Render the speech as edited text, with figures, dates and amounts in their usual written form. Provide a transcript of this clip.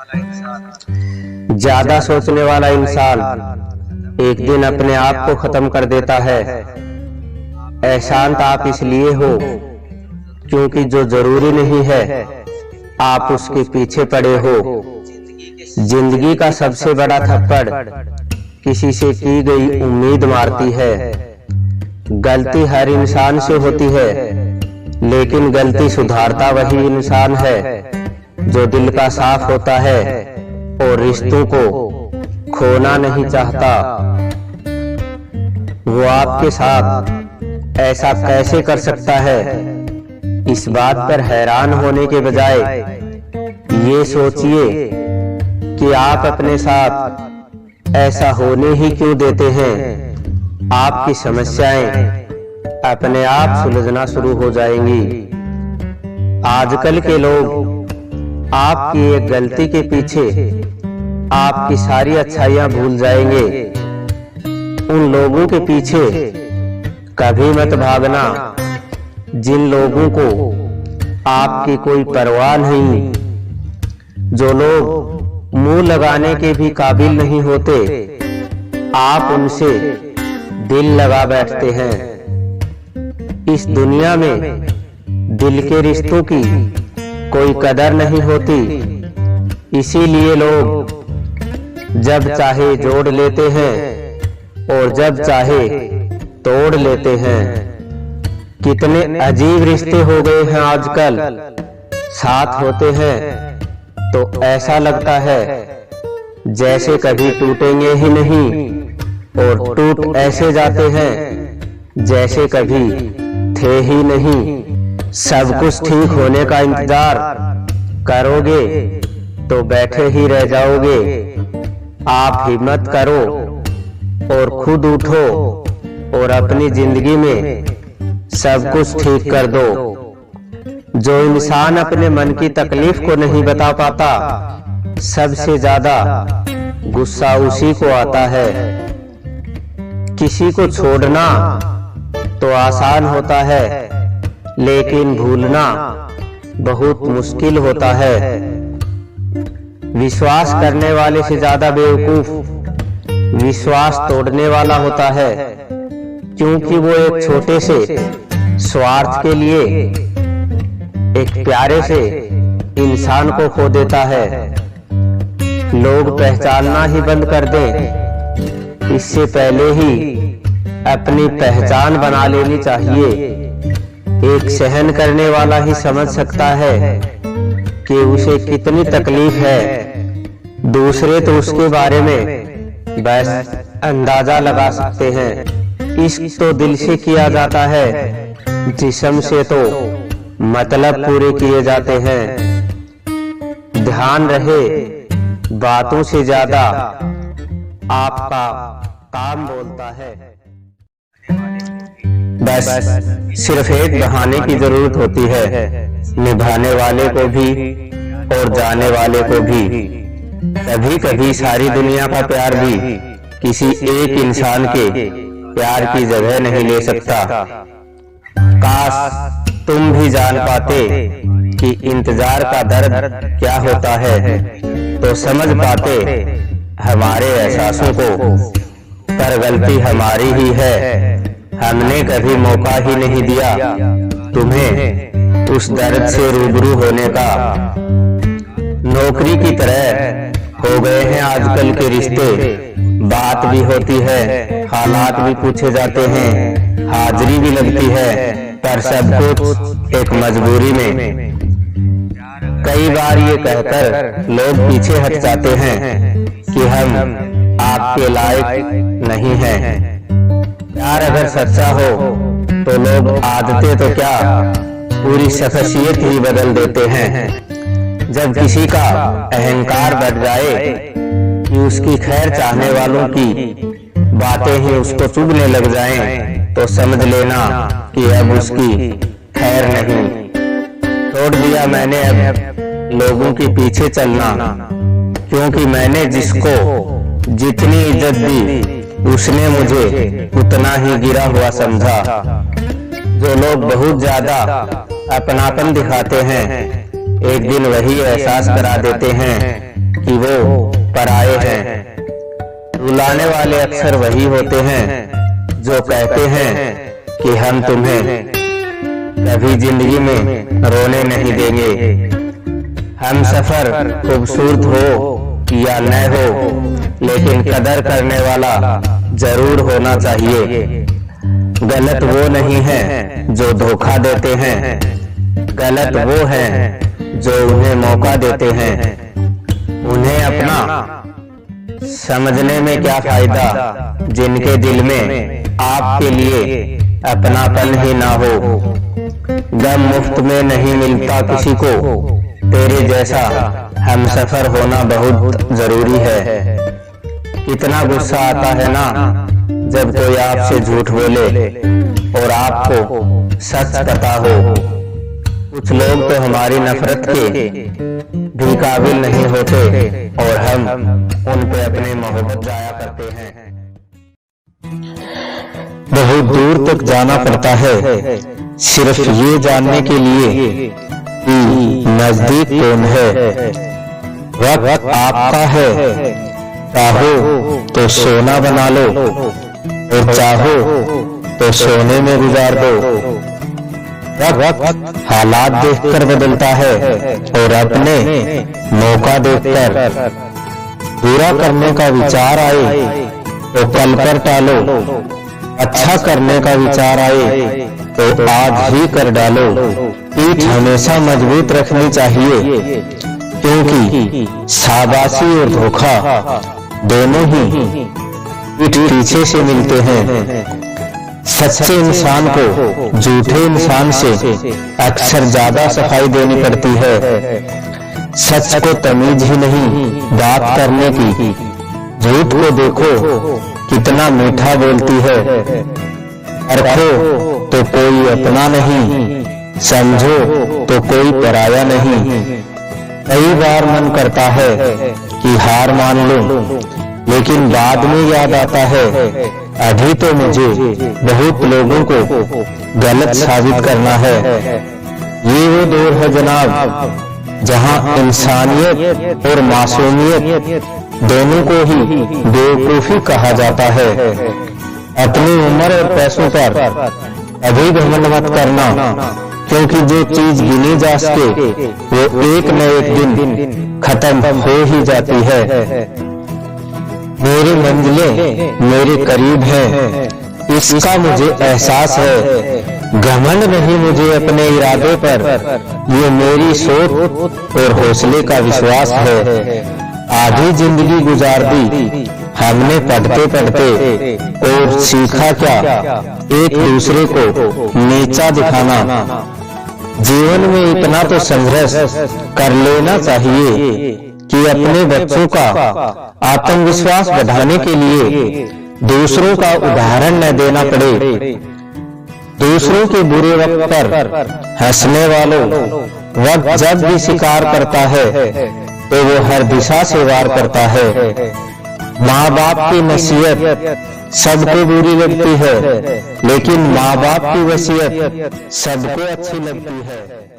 ज्यादा सोचने वाला इंसान एक दिन अपने आप को खत्म कर देता है। अशांत आप इसलिए हो क्योंकि जो जरूरी नहीं है आप उसके पीछे पड़े हो। जिंदगी का सबसे बड़ा थप्पड़ किसी से की गई उम्मीद मारती है। गलती हर इंसान से होती है, लेकिन गलती सुधारता वही इंसान है जो दिल का साफ होता है और रिश्तों को खोना नहीं चाहता। वो आपके साथ ऐसा कैसे कर सकता है, इस बात पर हैरान होने के बजाय ये सोचिए कि आप अपने साथ ऐसा होने ही क्यों देते हैं। आपकी समस्याएं अपने आप सुलझना शुरू हो जाएंगी। आजकल के लोग आपकी एक गलती के पीछे आपकी सारी अच्छाइयां भूल जाएंगे। उन लोगों के पीछे कभी मत भागना जिन लोगों को आपकी कोई परवाह नहीं। जो लोग मुंह लगाने के भी काबिल नहीं होते, आप उनसे दिल लगा बैठते हैं। इस दुनिया में दिल के रिश्तों की कोई कदर नहीं होती, इसीलिए लोग जब चाहे जोड़ लेते हैं और जब चाहे तोड़ लेते हैं। कितने अजीब रिश्ते हो गए हैं आजकल। साथ होते हैं तो ऐसा लगता है जैसे कभी टूटेंगे ही नहीं, और टूट ऐसे जाते हैं जैसे कभी थे ही नहीं। सब कुछ ठीक होने का इंतजार करोगे तो बैठे ही रह जाओगे। आप हिम्मत करो और खुद उठो और अपनी जिंदगी में सब कुछ ठीक कर दो। जो इंसान अपने मन की तकलीफ को नहीं बता पाता, सबसे ज्यादा गुस्सा उसी को आता है। किसी को छोड़ना तो आसान होता है, लेकिन भूलना बहुत मुश्किल होता है। विश्वास करने वाले से ज्यादा बेवकूफ विश्वास तोड़ने वाला होता है, क्योंकि वो एक छोटे से स्वार्थ के लिए एक प्यारे से इंसान को खो देता है। लोग पहचानना ही बंद कर दें, इससे पहले ही अपनी पहचान बना लेनी चाहिए। एक सहन करने वाला ही समझ सकता है कि उसे कितनी तकलीफ है। दूसरे तो उसके बारे में बस अंदाजा लगा सकते हैं। इश्क तो दिल से किया जाता है, जिस्म से तो मतलब पूरे किए जाते हैं। ध्यान रहे, बातों से ज्यादा आपका काम बोलता है। बस सिर्फ एक बहाने की जरूरत होती है, निभाने वाले को भी और जाने वाले को भी। कभी कभी सारी दुनिया का प्यार भी किसी एक इंसान के प्यार की जगह नहीं ले सकता। काश तुम भी जान पाते कि इंतजार का दर्द क्या होता है, तो समझ पाते हमारे एहसासों को। पर गलती हमारी ही है, हमने कभी मौका ही नहीं दिया तुम्हें उस दर्द से रूबरू होने का। नौकरी की तरह हो गए हैं आजकल के रिश्ते। बात भी होती है, हालात भी पूछे जाते हैं, हाजिरी भी लगती है, पर सब कुछ एक मजबूरी में। कई बार ये कहकर लोग पीछे हट जाते हैं कि हम आपके लायक नहीं हैं। प्यार अगर सच्चा हो तो लोग आदतें तो क्या, पूरी शख्सियत ही बदल देते हैं। जब किसी का अहंकार बढ़ जाए कि उसकी खैर चाहने वालों की बातें ही उसको चुभने लग जाएं, तो समझ लेना कि अब उसकी खैर नहीं। छोड़ दिया मैंने अब लोगों के पीछे चलना, क्योंकि मैंने जिसको जितनी इज्जत दी उसने मुझे उतना ही गिरा हुआ समझा। जो लोग बहुत ज्यादा अपनापन दिखाते हैं, एक दिन वही एहसास करा देते हैं कि वो पराये हैं। रुलाने वाले अक्सर वही होते हैं जो कहते हैं कि हम तुम्हें कभी जिंदगी में रोने नहीं देंगे। हम सफर खूबसूरत हो या न हो, लेकिन कदर करने वाला जरूर होना चाहिए। गलत वो नहीं है जो धोखा देते हैं, गलत वो हैं जो उन्हें मौका देते हैं। उन्हें अपना समझने में क्या फायदा जिनके दिल में आपके लिए अपनापन ही ना हो। गम मुफ्त में नहीं मिलता किसी को, तेरे जैसा हमसफर होना बहुत जरूरी है। कितना गुस्सा आता है ना जब कोई आपसे झूठ बोले और आपको सच पता हो। कुछ लोग तो हमारी नफरत के भी काबिल नहीं होते और हम उन पे अपनी मोहब्बत जाया करते हैं। बहुत दूर तक जाना पड़ता है सिर्फ ये जानने के लिए कि नजदीक कौन है। वक्त आपका है, चाहो तो सोना बना लो और चाहो तो सोने में गुजार दो। वक्त हालात देखकर बदलता है और अपने मौका देखकर। बुरा करने का विचार आए तो कल पर टालो, अच्छा करने का विचार आए तो आज ही कर डालो। पीठ हमेशा मजबूत रखनी चाहिए, क्योंकि शाबाशी और धोखा दोनों ही पीठ पीछे से मिलते हैं। सच्चे इंसान को झूठे इंसान से अक्सर ज्यादा सफाई देनी पड़ती है। सच को तमीज ही नहीं बात करने की। झूठ को देखो कितना मीठा बोलती है। परखो तो कोई अपना नहीं, समझो तो कोई पराया नहीं। कई बार मन करता है कि हार मान लूं, लेकिन बाद में याद आता है अभी तो मुझे बहुत लोगों को गलत साबित करना है। ये वो दौर है जनाब जहां इंसानियत और मासूमियत दोनों को ही बेवकूफी कहा जाता है। अपनी उम्र और पैसों पर अभी घमंड मत करना, क्योंकि जो चीज गिनी जा सके वो एक न एक दिन खत्म हो ही जाती है। मेरी मंजिलें मेरे करीब हैं, इसका मुझे एहसास है। घमंड नहीं मुझे अपने इरादे पर, ये मेरी सोच और हौसले का विश्वास है। आधी जिंदगी गुजार दी हमने पढ़ते पढ़ते, और सीखा क्या, एक दूसरे को नीचा दिखाना। जीवन में इतना तो संघर्ष कर लेना चाहिए कि अपने बच्चों का आत्मविश्वास बढ़ाने के लिए दूसरों का उदाहरण न देना पड़े। दूसरों के बुरे वक्त पर हंसने वालों वक्त जब भी शिकार करता है तो वो हर दिशा से वार करता है। माँ बाप की नसीहत सबको बुरी लगती है, लेकिन माँ बाप की वसीयत सबको अच्छी लगती है।